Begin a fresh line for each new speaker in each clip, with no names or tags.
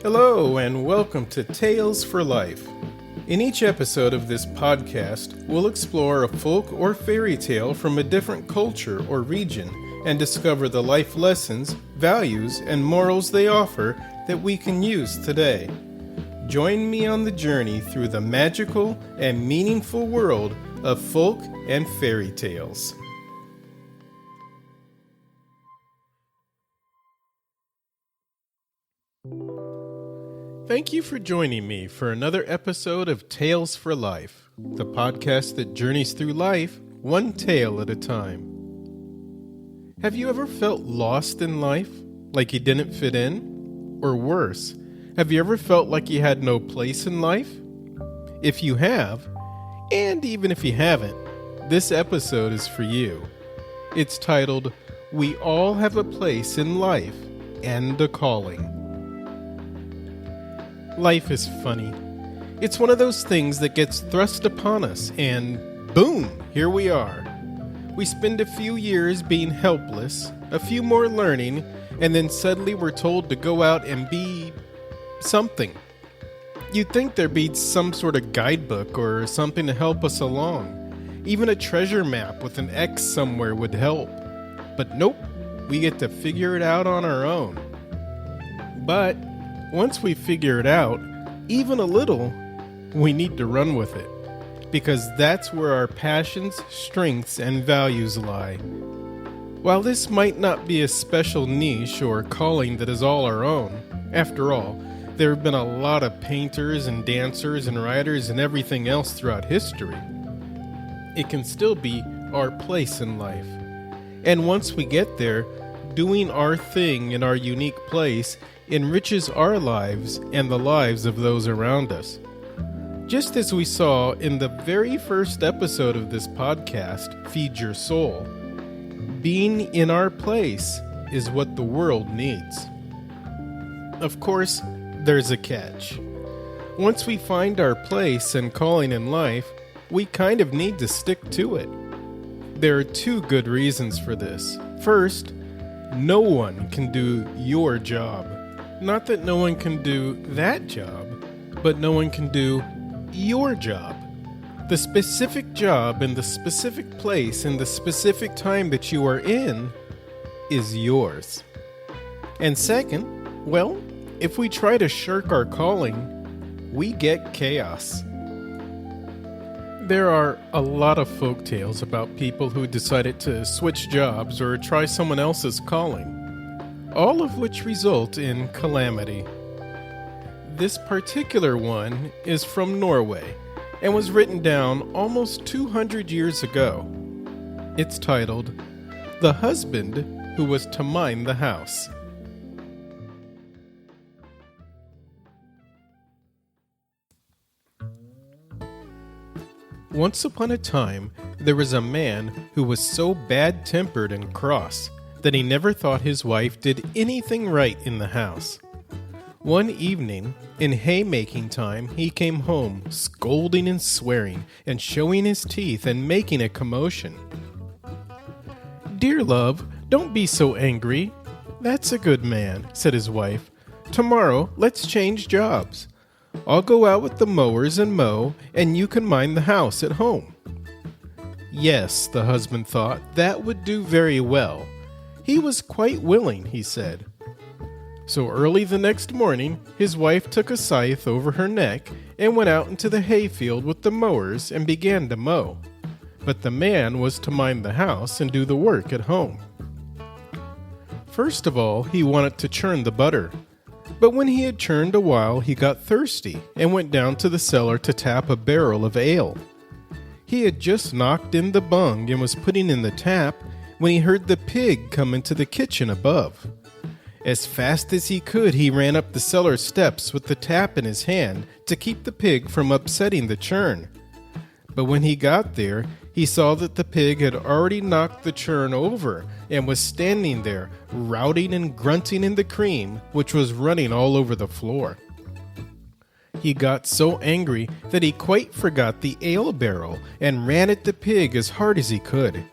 Hello, and welcome to Tales for Life. In each episode of this podcast, we'll explore a folk or fairy tale from a different culture or region and discover the life lessons, values, and morals they offer that we can use today. Join me on the journey through the magical and meaningful world of folk and fairy tales. Thank you for joining me for another episode of Tales for Life, the podcast that journeys through life one tale at a time. Have you ever felt lost in life, like you didn't fit in? Or worse, have you ever felt like you had no place in life? If you have, and even if you haven't, this episode is for you. It's titled, We All Have a Place in Life and a Calling. Life is funny. It's one of those things that gets thrust upon us and boom, here we are. We spend a few years being helpless, a few more learning, and then suddenly we're told to go out and be something. You'd think there'd be some sort of guidebook or something to help us along. Even a treasure map with an X somewhere would help. But nope, we get to figure it out on our own. But once we figure it out, even a little, we need to run with it, because that's where our passions, strengths, and values lie. While this might not be a special niche or calling that is all our own, after all, there have been a lot of painters and dancers and writers and everything else throughout history, it can still be our place in life. And once we get there, doing our thing in our unique place enriches our lives and the lives of those around us. Just as we saw in the very first episode of this podcast, Feed Your Soul, being in our place is what the world needs. Of course, there's a catch. Once we find our place and calling in life, we kind of need to stick to it. There are two good reasons for this. First, no one can do your job. Not that no one can do that job, but no one can do your job. The specific job in the specific place in the specific time that you are in is yours. And second, well, if we try to shirk our calling, we get chaos. There are a lot of folk tales about people who decided to switch jobs or try someone else's calling, all of which result in calamity. This particular one is from Norway and was written down almost 200 years ago. It's titled, The Husband Who Was to Mind the House. Once upon a time, there was a man who was so bad-tempered and cross that he never thought his wife did anything right in the house. One evening, in haymaking time, he came home, scolding and swearing, and showing his teeth and making a commotion. "Dear love, don't be so angry. That's a good man," said his wife. "Tomorrow, let's change jobs. I'll go out with the mowers and mow, and you can mind the house at home." Yes, the husband thought, that would do very well. He was quite willing, he said. So early the next morning, his wife took a scythe over her neck and went out into the hayfield with the mowers and began to mow. But the man was to mind the house and do the work at home. First of all, he wanted to churn the butter. But when he had churned a while, he got thirsty and went down to the cellar to tap a barrel of ale. He had just knocked in the bung and was putting in the tap when he heard the pig come into the kitchen above. As fast as he could, he ran up the cellar steps with the tap in his hand to keep the pig from upsetting the churn. But when he got there, he saw that the pig had already knocked the churn over and was standing there, routing and grunting in the cream, which was running all over the floor. He got so angry that he quite forgot the ale barrel and ran at the pig as hard as he could.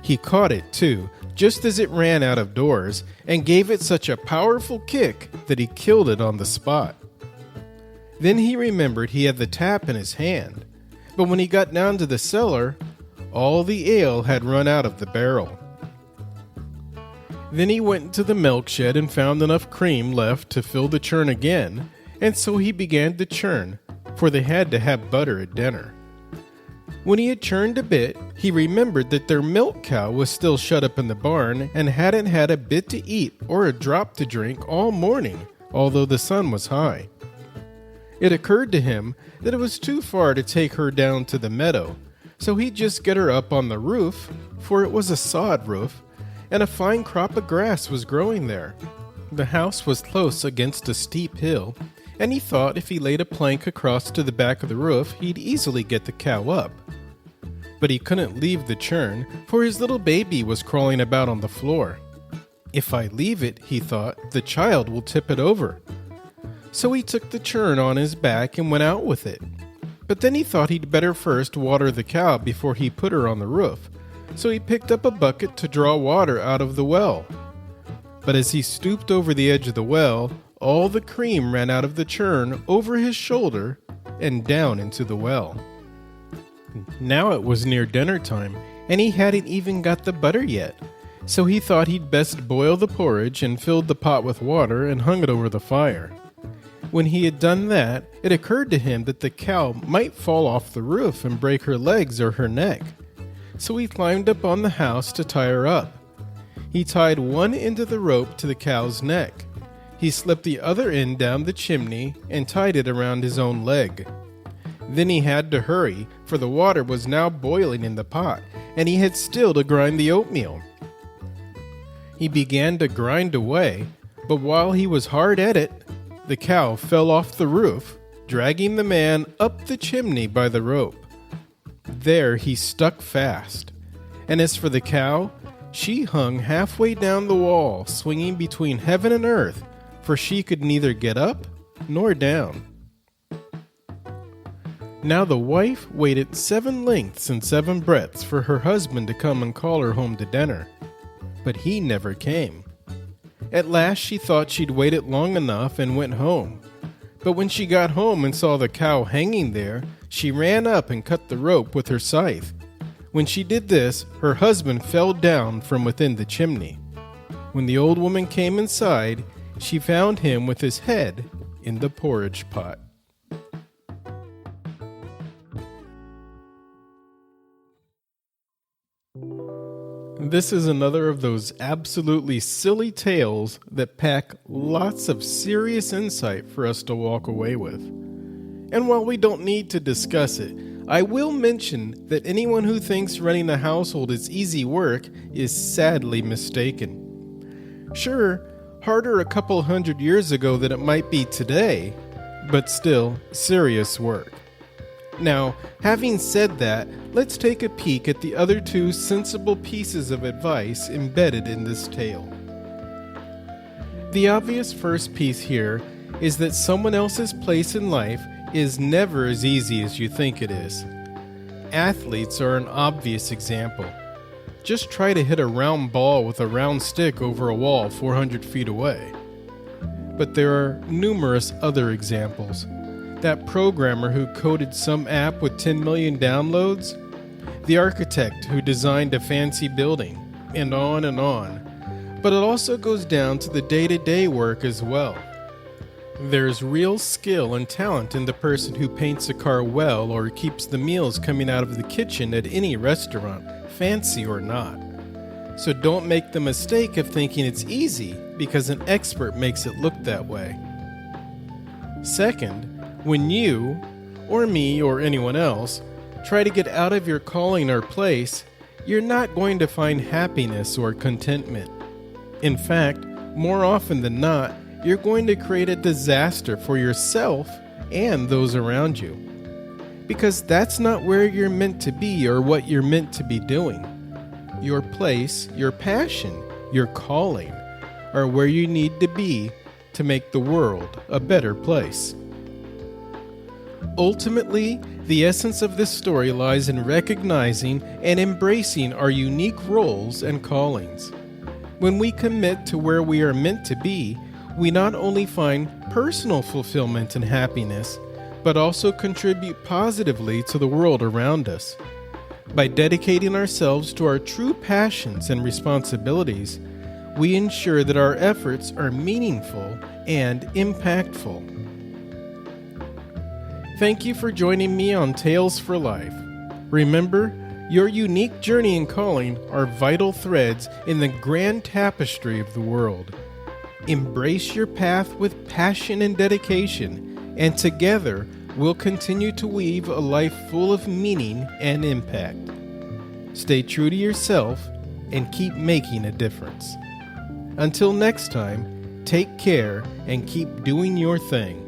He caught it, too, just as it ran out of doors, and gave it such a powerful kick that he killed it on the spot. Then he remembered he had the tap in his hand, but when he got down to the cellar, all the ale had run out of the barrel. Then he went into the milk shed and found enough cream left to fill the churn again, and so he began to churn, for they had to have butter at dinner. When he had churned a bit, he remembered that their milk cow was still shut up in the barn and hadn't had a bit to eat or a drop to drink all morning, although the sun was high. It occurred to him that it was too far to take her down to the meadow, so he'd just get her up on the roof, for it was a sod roof, and a fine crop of grass was growing there. The house was close against a steep hill, and he thought if he laid a plank across to the back of the roof, he'd easily get the cow up. But he couldn't leave the churn, for his little baby was crawling about on the floor. If I leave it, he thought, the child will tip it over. So he took the churn on his back and went out with it. But then he thought he'd better first water the cow before he put her on the roof, so he picked up a bucket to draw water out of the well. But as he stooped over the edge of the well, all the cream ran out of the churn over his shoulder and down into the well. Now it was near dinner time, and he hadn't even got the butter yet, so he thought he'd best boil the porridge and filled the pot with water and hung it over the fire. When he had done that, it occurred to him that the cow might fall off the roof and break her legs or her neck, so he climbed up on the house to tie her up. He tied one end of the rope to the cow's neck. He slipped the other end down the chimney and tied it around his own leg. Then he had to hurry, for the water was now boiling in the pot, and he had still to grind the oatmeal. He began to grind away, but while he was hard at it, the cow fell off the roof, dragging the man up the chimney by the rope. There he stuck fast, and as for the cow, she hung halfway down the wall, swinging between heaven and earth, for she could neither get up nor down. Now the wife waited 7 lengths and 7 breadths for her husband to come and call her home to dinner, but he never came. At last she thought she'd waited long enough and went home, but when she got home and saw the cow hanging there, she ran up and cut the rope with her scythe. When she did this, her husband fell down from within the chimney. When the old woman came inside, she found him with his head in the porridge pot. This is another of those absolutely silly tales that pack lots of serious insight for us to walk away with. And while we don't need to discuss it, I will mention that anyone who thinks running a household is easy work is sadly mistaken. Sure, harder a couple 100 years ago than it might be today, but still serious work. Now, having said that, let's take a peek at the other 2 sensible pieces of advice embedded in this tale. The obvious first piece here is that someone else's place in life is never as easy as you think it is. Athletes are an obvious example. Just try to hit a round ball with a round stick over a wall 400 feet away. But there are numerous other examples. That programmer who coded some app with 10 million downloads, the architect who designed a fancy building, and on and on. But it also goes down to the day-to-day work as well. There's real skill and talent in the person who paints a car well or keeps the meals coming out of the kitchen at any restaurant, fancy or not. So don't make the mistake of thinking it's easy because an expert makes it look that way. Second, when you, or me, or anyone else, try to get out of your calling or place, you're not going to find happiness or contentment. In fact, more often than not, you're going to create a disaster for yourself and those around you. Because that's not where you're meant to be or what you're meant to be doing. Your place, your passion, your calling are where you need to be to make the world a better place. Ultimately, the essence of this story lies in recognizing and embracing our unique roles and callings. When we commit to where we are meant to be, we not only find personal fulfillment and happiness, but also contribute positively to the world around us. By dedicating ourselves to our true passions and responsibilities, we ensure that our efforts are meaningful and impactful. Thank you for joining me on Tales for Life. Remember, your unique journey and calling are vital threads in the grand tapestry of the world. Embrace your path with passion and dedication, and together we'll continue to weave a life full of meaning and impact. Stay true to yourself and keep making a difference. Until next time, take care and keep doing your thing.